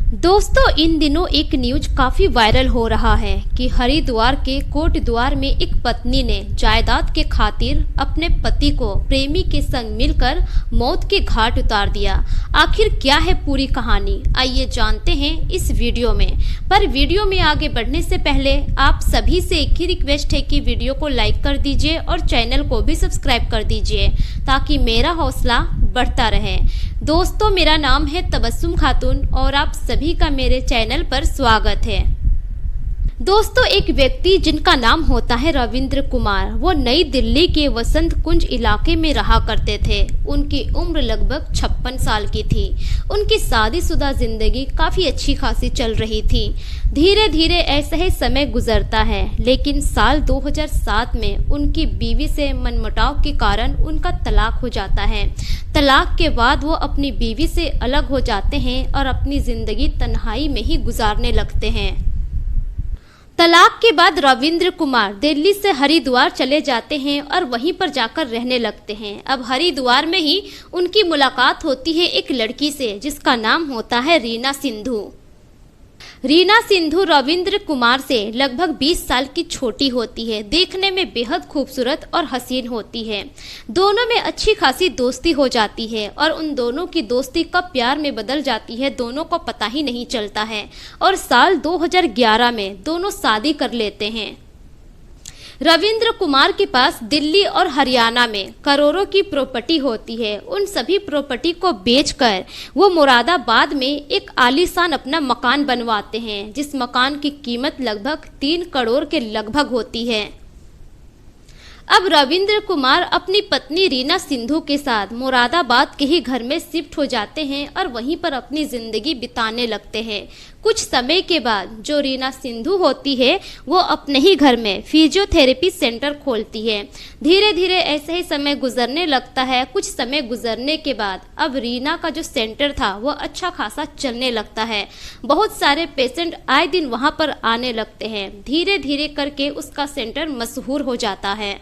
दोस्तों, इन दिनों एक न्यूज काफी वायरल हो रहा है कि हरिद्वार के कोटद्वार में एक पत्नी ने जायदाद के खातिर अपने पति को प्रेमी के संग मिलकर मौत के घाट उतार दिया। आखिर क्या है पूरी कहानी, आइए जानते हैं इस वीडियो में। पर वीडियो में आगे बढ़ने से पहले आप सभी से एक ही रिक्वेस्ट है कि वीडियो को लाइक कर दीजिए और चैनल को भी सब्सक्राइब कर दीजिए ताकि मेरा हौसला बढ़ता रहे। दोस्तों, मेरा नाम है तबस्सुम खातून और आप सभी का मेरे चैनल पर स्वागत है। दोस्तों, एक व्यक्ति जिनका नाम होता है रविंद्र कुमार, वो नई दिल्ली के वसंत कुंज इलाके में रहा करते थे। उनकी उम्र लगभग 56 साल की थी। उनकी शादीशुदा जिंदगी काफी अच्छी खासी चल रही थी। धीरे धीरे ऐसा ही समय गुजरता है, लेकिन साल 2007 में उनकी बीवी से मनमुटाव के कारण उनका तलाक हो जाता है। तलाक के बाद वो अपनी बीवी से अलग हो जाते हैं और अपनी जिंदगी तन्हाई में ही गुजारने लगते हैं। तलाक के बाद रविंद्र कुमार दिल्ली से हरिद्वार चले जाते हैं और वहीं पर जाकर रहने लगते हैं। अब हरिद्वार में ही उनकी मुलाकात होती है एक लड़की से जिसका नाम होता है रीना सिंधु। रीना सिंधु रविंद्र कुमार से लगभग 20 साल की छोटी होती है। देखने में बेहद खूबसूरत और हसीन होती है। दोनों में अच्छी खासी दोस्ती हो जाती है और उन दोनों की दोस्ती कब प्यार में बदल जाती है दोनों को पता ही नहीं चलता है और साल 2011 में दोनों शादी कर लेते हैं। रविंद्र कुमार के पास दिल्ली और हरियाणा में करोड़ों की प्रॉपर्टी होती है। उन सभी प्रॉपर्टी को बेचकर वो मुरादाबाद में एक आलीशान अपना मकान बनवाते हैं, जिस मकान की कीमत लगभग 3 करोड़ के लगभग होती है। अब रविंद्र कुमार अपनी पत्नी रीना सिंधु के साथ मुरादाबाद के ही घर में शिफ्ट हो जाते हैं और वहीं पर अपनी जिंदगी बिताने लगते हैं। कुछ समय के बाद जो रीना सिंधु होती है वो अपने ही घर में फिजियोथेरेपी सेंटर खोलती है। धीरे धीरे ऐसे ही समय गुजरने लगता है। कुछ समय गुजरने के बाद अब रीना का जो सेंटर था वो अच्छा खासा चलने लगता है। बहुत सारे पेशेंट आए दिन वहां पर आने लगते हैं। धीरे धीरे करके उसका सेंटर मशहूर हो जाता है।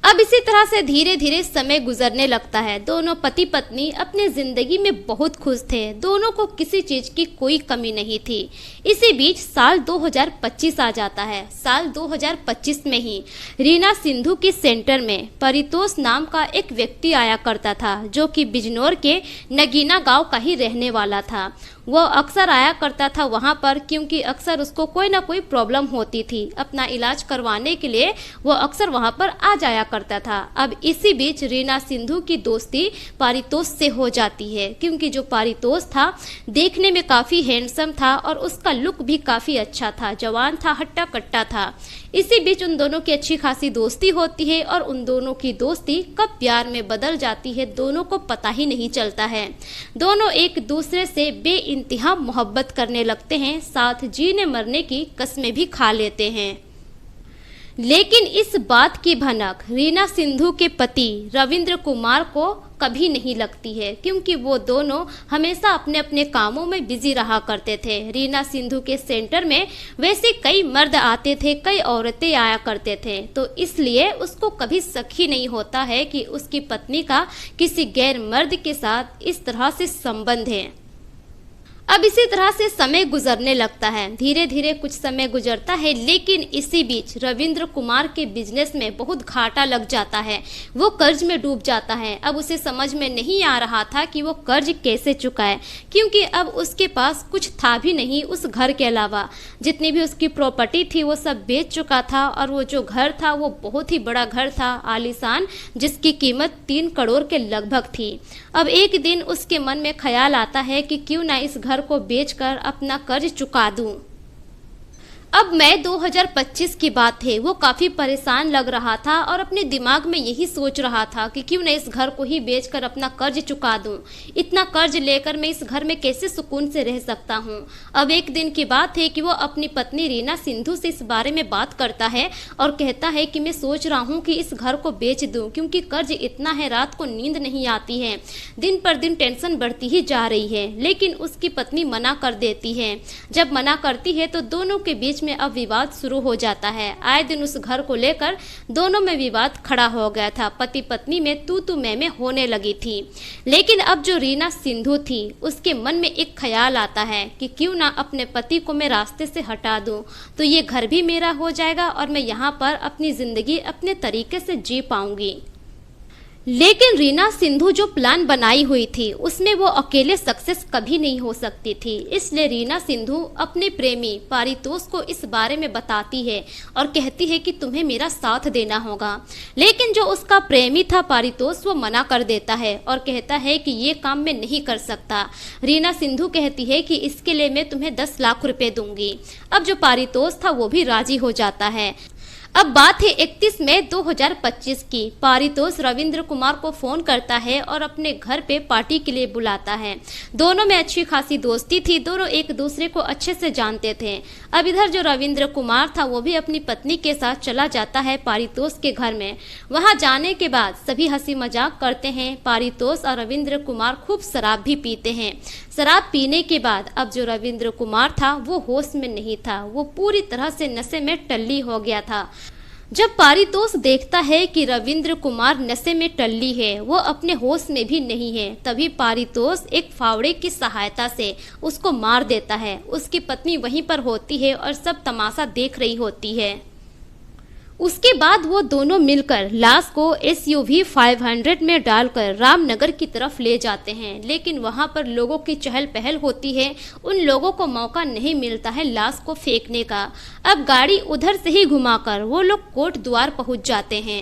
अब इसी तरह से धीरे धीरे समय गुजरने लगता है। दोनों पति पत्नी अपने जिंदगी में बहुत खुश थे। दोनों को किसी चीज की कोई कमी नहीं थी। इसी बीच साल 2025 आ जाता है। साल 2025 में ही रीना सिंधु के सेंटर में परितोष नाम का एक व्यक्ति आया करता था, जो कि बिजनौर के नगीना गांव का ही रहने वाला था। वो अक्सर आया करता था वहाँ पर, क्योंकि अक्सर उसको कोई ना कोई प्रॉब्लम होती थी। अपना इलाज करवाने के लिए वो अक्सर वहाँ पर आ जाया करता था। अब इसी बीच रीना सिंधु की दोस्ती पारितोष से हो जाती है, क्योंकि जो पारितोष था देखने में काफ़ी हैंडसम था और उसका लुक भी काफ़ी अच्छा था, जवान था, हट्टा कट्टा था। इसी बीच उन दोनों की अच्छी खासी दोस्ती होती है और उन दोनों की दोस्ती कब प्यार में बदल जाती है दोनों को पता ही नहीं चलता है। दोनों एक दूसरे से बेइंतहा मोहब्बत करने लगते हैं, साथ जीने मरने की कस्में भी खा लेते हैं। लेकिन इस बात की भनक रीना सिंधु के पति रविंद्र कुमार को कभी नहीं लगती है, क्योंकि वो दोनों हमेशा अपने अपने कामों में बिजी रहा करते थे। रीना सिंधु के सेंटर में वैसे कई मर्द आते थे, कई औरतें आया करते थे, तो इसलिए उसको कभी शक ही नहीं होता है कि उसकी पत्नी का किसी गैर मर्द के साथ इस तरह से संबंध है। अब इसी तरह से समय गुजरने लगता है। धीरे धीरे कुछ समय गुजरता है, लेकिन इसी बीच रविंद्र कुमार के बिजनेस में बहुत घाटा लग जाता है। वो कर्ज में डूब जाता है। अब उसे समझ में नहीं आ रहा था कि वो कर्ज कैसे चुकाए, क्योंकि अब उसके पास कुछ था भी नहीं उस घर के अलावा। जितनी भी उसकी प्रॉपर्टी थी वो सब बेच चुका था और वो जो घर था वो बहुत ही बड़ा घर था, आलीशान, जिसकी कीमत 3 करोड़ के लगभग थी। अब एक दिन उसके मन में ख्याल आता है कि क्यों ना इस घर को बेचकर अपना कर्ज चुका दूं। अब मई 2025 की बात है। वो काफ़ी परेशान लग रहा था और अपने दिमाग में यही सोच रहा था कि क्यों न इस घर को ही बेचकर अपना कर्ज चुका दूं। इतना कर्ज लेकर मैं इस घर में कैसे सुकून से रह सकता हूं। अब एक दिन की बात है कि वो अपनी पत्नी रीना सिंधु से इस बारे में बात करता है और कहता है कि मैं सोच रहा हूं कि इस घर को बेच दूं, क्योंकि कर्ज इतना है, रात को नींद नहीं आती है, दिन पर दिन टेंशन बढ़ती ही जा रही है। लेकिन उसकी पत्नी मना कर देती है। जब मना करती है तो दोनों के बीच बीच में अब विवाद शुरू हो जाता है। आए दिन उस घर को लेकर दोनों में विवाद खड़ा हो गया था। पति पत्नी में तू मैं होने लगी थी। लेकिन अब जो रीना सिंधु थी, उसके मन में एक ख्याल आता है कि क्यों ना अपने पति को मैं रास्ते से हटा दूं, तो ये घर भी मेरा हो जाएगा और मैं यहाँ पर अपनी जिंदगी अपने तरीके से जी पाऊंगी। लेकिन रीना सिंधु जो प्लान बनाई हुई थी उसमें वो अकेले सक्सेस कभी नहीं हो सकती थी। इसलिए रीना सिंधु अपने प्रेमी पारितोष को इस बारे में बताती है और कहती है कि तुम्हें मेरा साथ देना होगा। लेकिन जो उसका प्रेमी था पारितोष, वो मना कर देता है और कहता है कि ये काम मैं नहीं कर सकता। रीना सिंधु कहती है कि इसके लिए मैं तुम्हें 10 लाख रुपए दूंगी। अब जो पारितोष था वो भी राजी हो जाता है। अब बात है 31 मई 2025 की। पारितोष रविंद्र कुमार को फोन करता है और अपने घर पे पार्टी के लिए बुलाता है। दोनों में अच्छी खासी दोस्ती थी, दोनों एक दूसरे को अच्छे से जानते थे। अब इधर जो रविंद्र कुमार था वो भी अपनी पत्नी के साथ चला जाता है पारितोष के घर में। वहां जाने के बाद सभी हंसी मजाक करते हैं। पारितोष और रविंद्र कुमार खूब शराब भी पीते हैं। शराब पीने के बाद अब जो रविंद्र कुमार था वो होश में नहीं था, वो पूरी तरह से नशे में टल्ली हो गया था। जब पारितोष देखता है कि रविंद्र कुमार नशे में टल्ली है, वो अपने होश में भी नहीं है, तभी पारितोष एक फावड़े की सहायता से उसको मार देता है। उसकी पत्नी वहीं पर होती है और सब तमाशा देख रही होती है। उसके बाद वो दोनों मिलकर लाश को SUV 500 में डालकर रामनगर की तरफ ले जाते हैं। लेकिन वहां पर लोगों की चहल पहल होती है, उन लोगों को मौका नहीं मिलता है लाश को फेंकने का। अब गाड़ी उधर से ही घुमाकर वो लोग कोट द्वार पहुंच जाते हैं।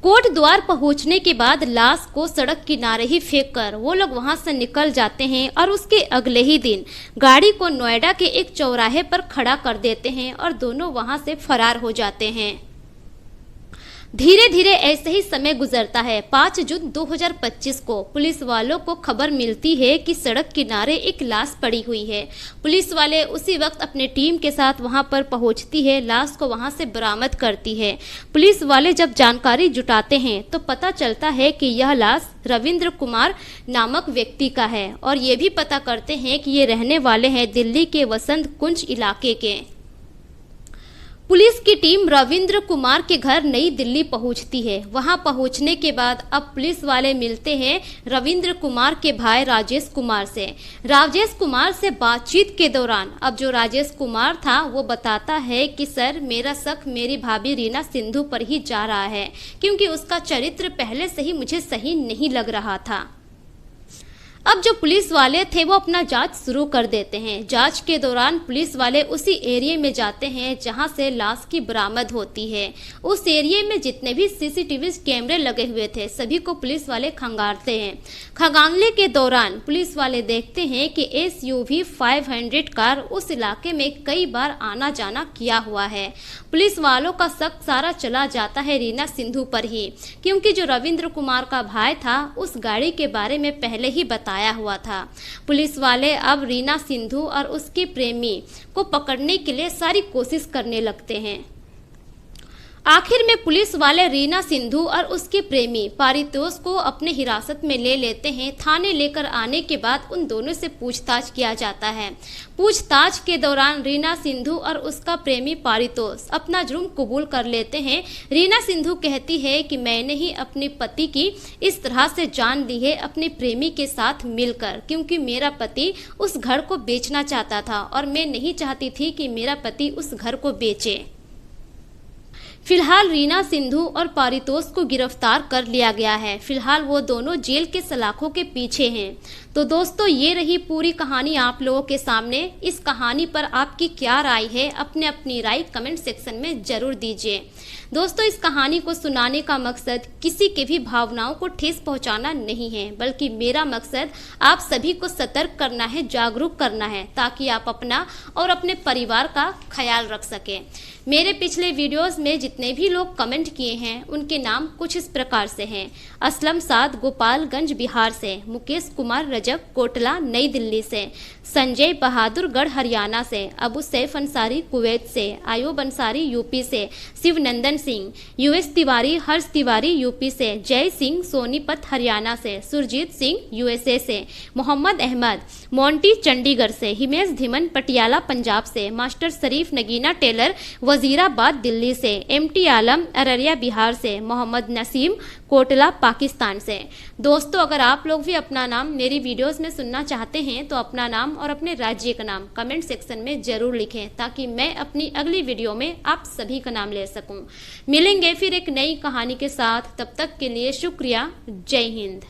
कोट द्वार पहुंचने के बाद लाश को सड़क किनारे ही फेंककर वो लोग वहां से निकल जाते हैं और उसके अगले ही दिन गाड़ी को नोएडा के एक चौराहे पर खड़ा कर देते हैं और दोनों वहां से फरार हो जाते हैं। धीरे धीरे ऐसे ही समय गुजरता है। 5 जून 2025 को पुलिस वालों को खबर मिलती है कि सड़क किनारे एक लाश पड़ी हुई है। पुलिस वाले उसी वक्त अपने टीम के साथ वहां पर पहुंचती है, लाश को वहां से बरामद करती है। पुलिस वाले जब जानकारी जुटाते हैं तो पता चलता है कि यह लाश रविंद्र कुमार नामक व्यक्ति का है और ये भी पता करते हैं कि ये रहने वाले हैं दिल्ली के वसंत कुंज इलाके के। पुलिस की टीम रविंद्र कुमार के घर नई दिल्ली पहुंचती है। वहां पहुंचने के बाद अब पुलिस वाले मिलते हैं रविंद्र कुमार के भाई राजेश कुमार से। राजेश कुमार से बातचीत के दौरान अब जो राजेश कुमार था वो बताता है कि सर, मेरा शक मेरी भाभी रीना सिंधु पर ही जा रहा है, क्योंकि उसका चरित्र पहले से ही मुझे सही नहीं लग रहा था। अब जो पुलिस वाले थे वो अपना जांच शुरू कर देते हैं। जांच के दौरान पुलिस वाले उसी एरिया में जाते हैं जहां से लाश की बरामद होती है। उस एरिया में जितने भी CCTV कैमरे लगे हुए थे सभी को पुलिस वाले खंगालते हैं। खंगालने के दौरान पुलिस वाले देखते हैं कि SUV 500 कार उस इलाके में कई बार आना जाना किया हुआ है। पुलिस वालों का शक सारा चला जाता है रीना सिंधु पर ही, क्योंकि जो रविंद्र कुमार का भाई था उस गाड़ी के बारे में पहले ही बताया हुआ था। पुलिस वाले अब रीना सिंधु और उसके प्रेमी को पकड़ने के लिए सारी कोशिश करने लगते हैं। आखिर में पुलिस वाले रीना सिंधु और उसके प्रेमी पारितोष को अपने हिरासत में ले लेते हैं। थाने लेकर आने के बाद उन दोनों से पूछताछ किया जाता है। पूछताछ के दौरान रीना सिंधु और उसका प्रेमी पारितोष अपना जुर्म कबूल कर लेते हैं। रीना सिंधु कहती है कि मैंने ही अपने पति की इस तरह से जान ली है अपने प्रेमी के साथ मिलकर, क्योंकि मेरा पति उस घर को बेचना चाहता था और मैं नहीं चाहती थी कि मेरा पति उस घर को बेचे। फिलहाल रीना सिंधु और पारितोष को गिरफ्तार कर लिया गया है। फिलहाल वो दोनों जेल के सलाखों के पीछे हैं। तो दोस्तों, ये रही पूरी कहानी आप लोगों के सामने। इस कहानी पर आपकी क्या राय है, अपनी राय कमेंट सेक्शन में जरूर दीजिए। दोस्तों, इस कहानी को सुनाने का मकसद किसी के भी भावनाओं को ठेस पहुंचाना नहीं है, बल्कि मेरा मकसद आप सभी को सतर्क करना है, जागरूक करना है, ताकि आप अपना और अपने परिवार का ख्याल रख सकें। मेरे पिछले वीडियोस में जितने भी लोग कमेंट किए हैं उनके नाम कुछ इस प्रकार से हैं। असलम साद गोपालगंज बिहार से, मुकेश कुमार रजब कोटला नई दिल्ली से, संजय बहादुरगढ़ हरियाणा से, अबू सैफ अंसारी कुवैत से, आयूब अंसारी यूपी से, शिवनंदन सिंह, यूएस तिवारी हर्ष तिवारी यूपी से, जय सिंह सोनीपत हरियाणा से, सुरजीत सिंह यूएसए से, मोहम्मद अहमद मोंटी चंडीगढ़ से, हिमेश धीमन पटियाला पंजाब से, मास्टर शरीफ नगीना टेलर वजीराबाद दिल्ली से, एमटी आलम अररिया बिहार से, मोहम्मद नसीम कोटला पाकिस्तान से। दोस्तों, अगर आप लोग भी अपना नाम मेरी वीडियोस में सुनना चाहते हैं तो अपना नाम और अपने राज्य का नाम कमेंट सेक्शन में जरूर लिखें, ताकि मैं अपनी अगली वीडियो में आप सभी का नाम ले सकूं। मिलेंगे फिर एक नई कहानी के साथ, तब तक के लिए शुक्रिया। जय हिंद।